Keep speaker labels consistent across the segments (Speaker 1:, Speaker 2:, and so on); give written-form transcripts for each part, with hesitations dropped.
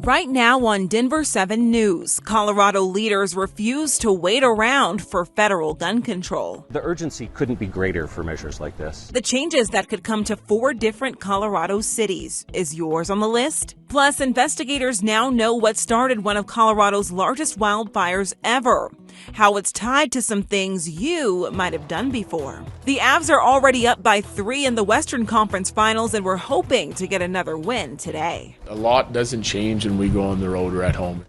Speaker 1: Right now on Denver 7 News, Colorado leaders refuse to wait around for federal gun control.
Speaker 2: The urgency couldn't be greater for measures like this.
Speaker 1: The changes that could come to 4 different Colorado cities. Is yours on the list? Plus, investigators now know what started one of Colorado's largest wildfires ever. How it's tied to some things you might have done before. The Avs are already up by 3 in the Western Conference Finals, and we're hoping to get another win today.
Speaker 3: A lot doesn't change when we go on the road or at home.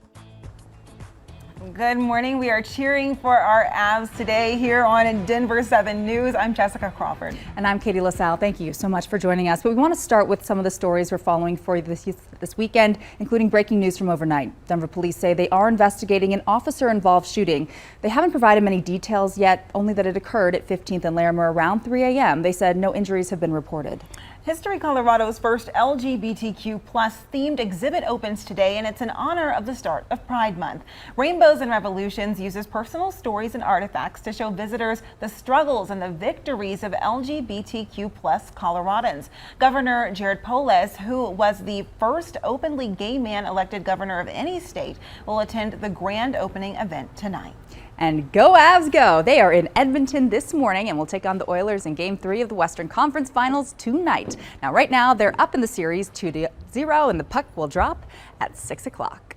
Speaker 4: Good morning. We are cheering for our Avs today here on Denver 7 News. I'm Jessica Crawford.
Speaker 5: And I'm Katie LaSalle. Thank you so much for joining us. But we want to start with some of the stories we're following for you this weekend, including breaking news from overnight. Denver police say they are investigating an officer-involved shooting. They haven't provided many details yet, only that it occurred at 15th and Larimer around 3 a.m. They said no injuries have been reported.
Speaker 4: History Colorado's first LGBTQ plus themed exhibit opens today, and it's in honor of the start of Pride Month. Rainbows and Revolutions uses personal stories and artifacts to show visitors the struggles and the victories of LGBTQ plus Coloradans. Governor Jared Polis, who was the first openly gay man elected governor of any state, will attend the grand opening event tonight.
Speaker 5: And go Avs go! They are in Edmonton this morning and will take on the Oilers in Game 3 of the Western Conference Finals tonight. Now, right now, they're up in the series 2-0, and the puck will drop at 6 o'clock.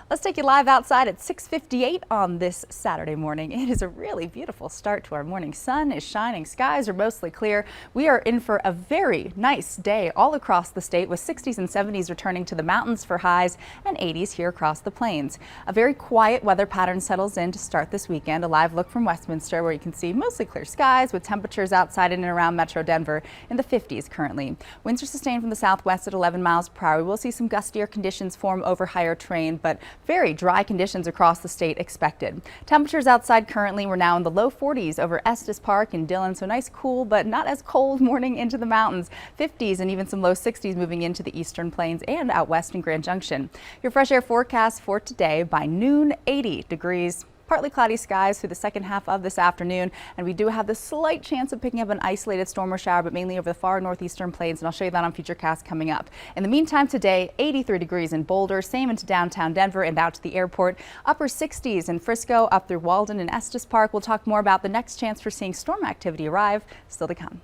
Speaker 5: Let's take you live outside at 6:58 on this Saturday morning. It is a really beautiful start to our morning. Sun is shining, skies are mostly clear. We are in for a very nice day all across the state, with 60s and 70s returning to the mountains for highs and 80s here across the plains. A very quiet weather pattern settles in to start this weekend. A live look from Westminster, where you can see mostly clear skies with temperatures outside in and around Metro Denver in the 50s currently. Winds are sustained from the southwest at 11 miles per hour. We will see some gustier conditions form over higher terrain, but very dry conditions across the state expected. Temperatures outside currently, we're now in the low 40s over Estes Park and Dillon, so nice cool but not as cold morning into the mountains. 50s and even some low 60s moving into the eastern plains and out west in Grand Junction. Your fresh air forecast for today: by noon, 80 degrees. Partly cloudy skies through the second half of this afternoon, and we do have the slight chance of picking up an isolated storm or shower, but mainly over the far northeastern plains, and I'll show you that on future casts coming up. In the meantime today, 83 degrees in Boulder, same into downtown Denver and out to the airport. Upper 60s in Frisco, up through Walden and Estes Park. We'll talk more about the next chance for seeing storm activity arrive, still to come.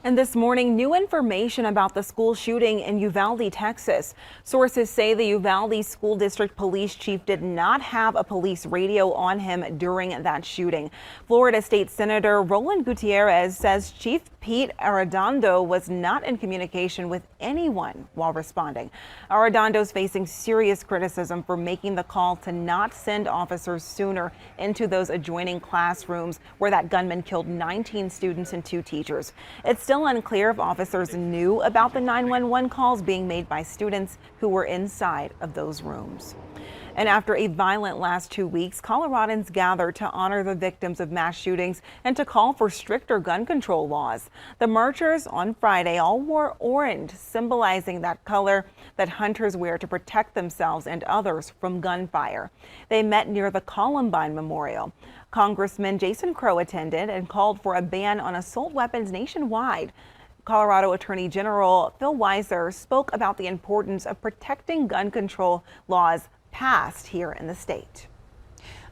Speaker 4: And this morning, new information about the school shooting in Uvalde, Texas. Sources say the Uvalde School District Police Chief did not have a police radio on him during that shooting. Florida State Senator Roland Gutierrez says Chief Pete Arredondo was not in communication with anyone while responding. Arredondo's facing serious criticism for making the call to not send officers sooner into those adjoining classrooms where that gunman killed 19 students and 2 teachers. It's still unclear if officers knew about the 911 calls being made by students who were inside of those rooms. And after a violent last 2 weeks, Coloradans gathered to honor the victims of mass shootings and to call for stricter gun control laws. The marchers on Friday all wore orange, symbolizing that color that hunters wear to protect themselves and others from gunfire. They met near the Columbine Memorial. Congressman Jason Crow attended and called for a ban on assault weapons nationwide. Colorado Attorney General Phil Weiser spoke about the importance of protecting gun control laws passed here in the state.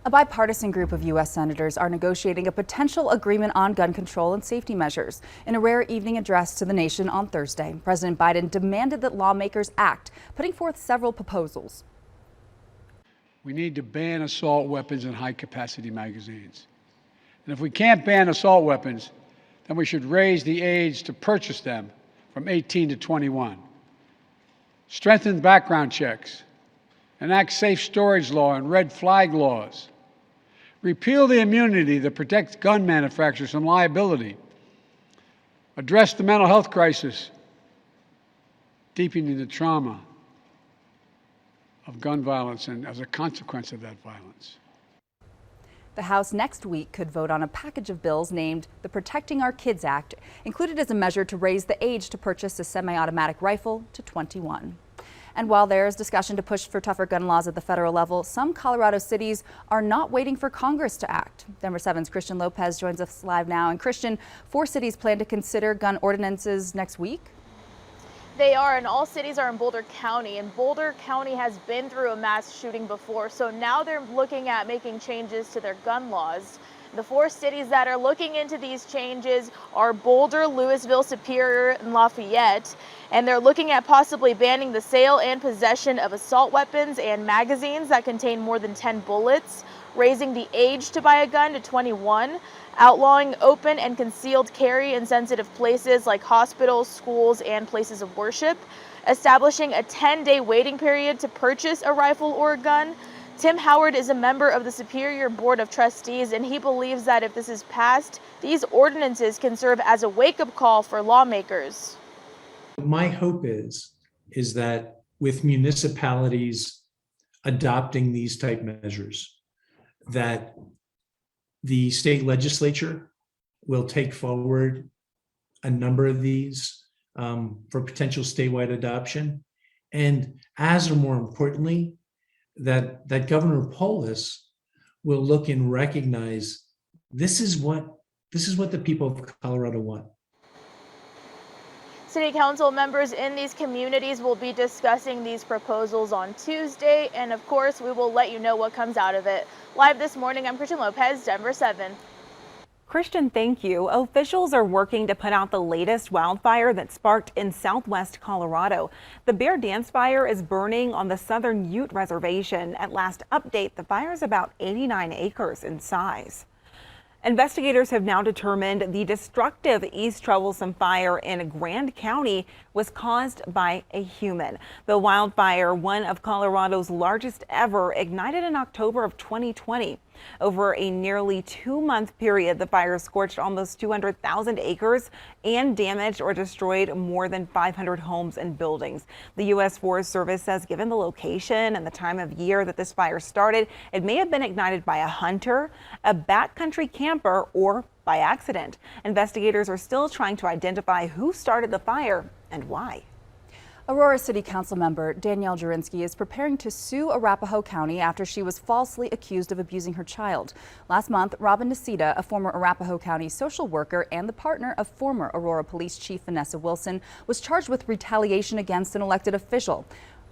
Speaker 5: A bipartisan group of U.S. senators are negotiating a potential agreement on gun control and safety measures. In a rare evening address to the nation on Thursday, President Biden demanded that lawmakers act, putting forth several proposals.
Speaker 6: We need to ban assault weapons and high-capacity magazines. And if we can't ban assault weapons, then we should raise the age to purchase them from 18 to 21. Strengthen background checks. Enact safe storage law and red flag laws. Repeal the immunity that protects gun manufacturers from liability. Address the mental health crisis, deepening the trauma of gun violence and as a consequence of that violence.
Speaker 5: The House next week could vote on a package of bills named the Protecting Our Kids Act, included as a measure to raise the age to purchase a semi-automatic rifle to 21. And while there is discussion to push for tougher gun laws at the federal level, some Colorado cities are not waiting for Congress to act. Denver 7's Christian Lopez joins us live now. And Christian, 4 cities plan to consider gun ordinances next week.
Speaker 7: They are, and all cities are in Boulder County, and Boulder County has been through a mass shooting before, so now they're looking at making changes to their gun laws. The 4 cities that are looking into these changes are Boulder, Louisville, Superior, and Lafayette, and they're looking at possibly banning the sale and possession of assault weapons and magazines that contain more than 10 bullets, raising the age to buy a gun to 21, outlawing open and concealed carry in sensitive places like hospitals, schools, and places of worship, establishing a 10-day waiting period to purchase a rifle or a gun. Tim Howard is a member of the Superior Board of Trustees, and he believes that if this is passed, these ordinances can serve as a wake-up call for lawmakers.
Speaker 8: My hope is that with municipalities adopting these type measures, that the state legislature will take forward a number of these for potential statewide adoption, and as or more importantly, that Governor Polis will look and recognize this is what the people of Colorado want.
Speaker 7: City Council members in these communities will be discussing these proposals on Tuesday, and of course, we will let you know what comes out of it. Live this morning, I'm Christian Lopez, Denver 7.
Speaker 4: Christian, thank you. Officials are working to put out the latest wildfire that sparked in southwest Colorado. The Bear Dance Fire is burning on the Southern Ute Reservation. At last update, the fire is about 89 acres in size. Investigators have now determined the destructive East Troublesome Fire in Grand County was caused by a human. The wildfire, one of Colorado's largest ever, ignited in October of 2020. Over a nearly 2-month period, the fire scorched almost 200,000 acres and damaged or destroyed more than 500 homes and buildings. The U.S. Forest Service says given the location and the time of year that this fire started, it may have been ignited by a hunter, a backcountry camper, or by accident. Investigators are still trying to identify who started the fire and why.
Speaker 5: Aurora City Council member Danielle Jurinski is preparing to sue Arapahoe County after she was falsely accused of abusing her child. Last month, Robin Nicita, a former Arapahoe County social worker and the partner of former Aurora Police Chief Vanessa Wilson, was charged with retaliation against an elected official.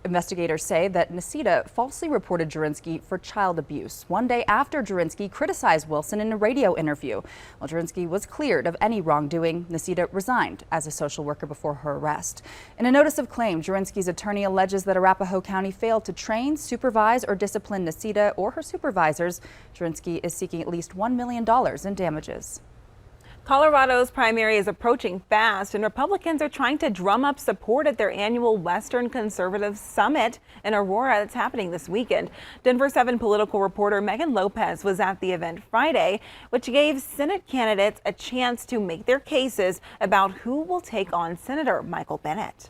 Speaker 5: Investigators say that Nicita falsely reported Jurinski for child abuse one day after Jurinski criticized Wilson in a radio interview. While Jurinski was cleared of any wrongdoing, Nicita resigned as a social worker before her arrest. In a notice of claim, Jurinski's attorney alleges that Arapahoe County failed to train, supervise, or discipline Nicita or her supervisors. Jurinski is seeking at least $1 million in damages.
Speaker 4: Colorado's primary is approaching fast, and Republicans are trying to drum up support at their annual Western Conservative Summit in Aurora that's happening this weekend. Denver 7 political reporter Megan Lopez was at the event Friday, which gave Senate candidates a chance to make their cases about who will take on Senator Michael Bennet.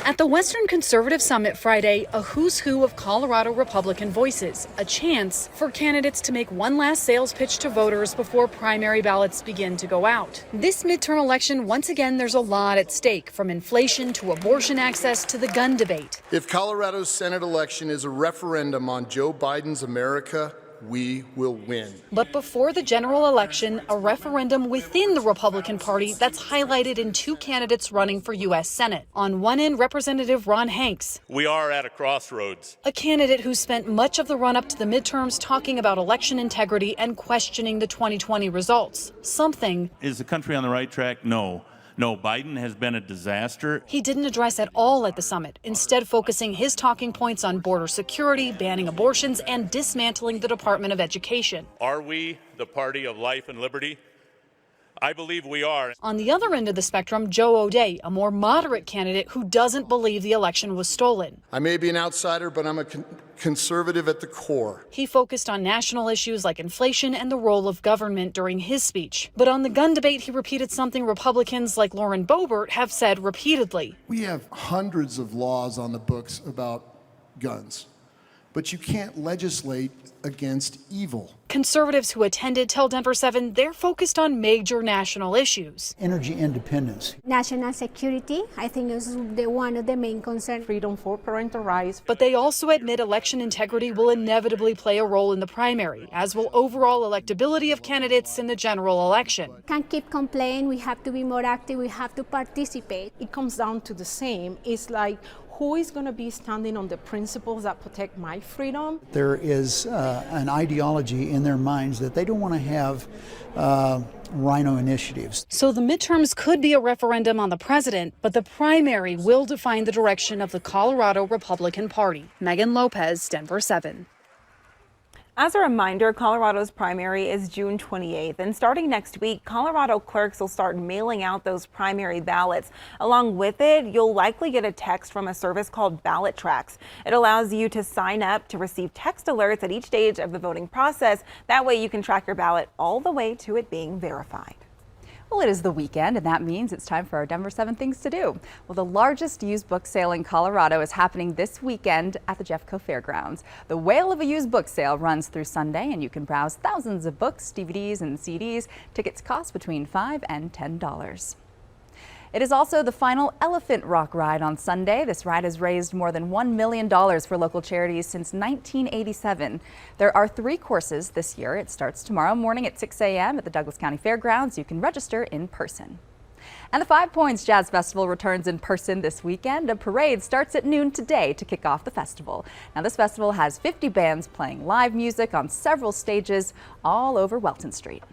Speaker 9: At the Western Conservative Summit Friday, a who's who of Colorado Republican voices, a chance for candidates to make one last sales pitch to voters before primary ballots begin to go out. This midterm election, once again, there's a lot at stake, from inflation to abortion access to the gun debate.
Speaker 10: If Colorado's Senate election is a referendum on Joe Biden's America, we will win.
Speaker 9: But before the general election, a referendum within the Republican Party that's highlighted in 2 candidates running for U.S. Senate. On one end, Representative Ron Hanks.
Speaker 11: We are at a crossroads.
Speaker 9: A candidate who spent much of the run-up to the midterms talking about election integrity and questioning the 2020 results. Something.
Speaker 11: Is the country on the right track? No. No, Biden has been a disaster.
Speaker 9: He didn't address at all at the summit, instead focusing his talking points on border security, banning abortions, and dismantling the Department of Education.
Speaker 11: Are we the party of life and liberty? I believe we are.
Speaker 9: On the other end of the spectrum, Joe O'Dea, a more moderate candidate who doesn't believe the election was stolen.
Speaker 10: I may be an outsider, but I'm a conservative at the core.
Speaker 9: He focused on national issues like inflation and the role of government during his speech. But on the gun debate, he repeated something Republicans like Lauren Boebert have said repeatedly.
Speaker 10: We have hundreds of laws on the books about guns, but you can't legislate against evil.
Speaker 9: Conservatives who attended tell Denver 7 they're focused on major national issues.
Speaker 12: Energy independence.
Speaker 13: National security, I think, is one of the main concerns.
Speaker 14: Freedom for parental rights.
Speaker 9: But they also admit election integrity will inevitably play a role in the primary, as will overall electability of candidates in the general election.
Speaker 13: Can't keep complaining. We have to be more active. We have to participate.
Speaker 14: It comes down to the same. It's like, who is going to be standing on the principles that protect my freedom?
Speaker 12: There is an ideology in their minds that they don't want to have rhino initiatives.
Speaker 9: So the midterms could be a referendum on the president, but the primary will define the direction of the Colorado Republican Party. Megan Lopez, Denver 7.
Speaker 4: As a reminder, Colorado's primary is June 28th, and starting next week, Colorado clerks will start mailing out those primary ballots. Along with it, you'll likely get a text from a service called Ballot Tracks. It allows you to sign up to receive text alerts at each stage of the voting process. That way you can track your ballot all the way to it being verified.
Speaker 5: Well, it is the weekend, and that means it's time for our Denver 7 Things to Do. Well, the largest used book sale in Colorado is happening this weekend at the Jeffco Fairgrounds. The Whale of a Used Book Sale runs through Sunday, and you can browse thousands of books, DVDs, and CDs. Tickets cost between $5 and $10. It is also the final Elephant Rock ride on Sunday. This ride has raised more than $1 million for local charities since 1987. There are 3 courses this year. It starts tomorrow morning at 6 a.m. at the Douglas County Fairgrounds. You can register in person. And the 5 Points Jazz Festival returns in person this weekend. A parade starts at noon today to kick off the festival. Now, this festival has 50 bands playing live music on several stages all over Welton Street.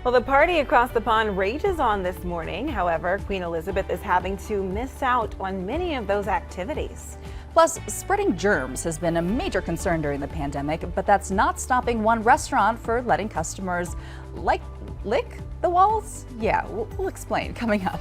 Speaker 4: Well, the party across the pond rages on this morning. However, Queen Elizabeth is having to miss out on many of those activities.
Speaker 5: Plus, spreading germs has been a major concern during the pandemic, but that's not stopping one restaurant for letting customers lick the walls? Yeah, we'll explain coming up.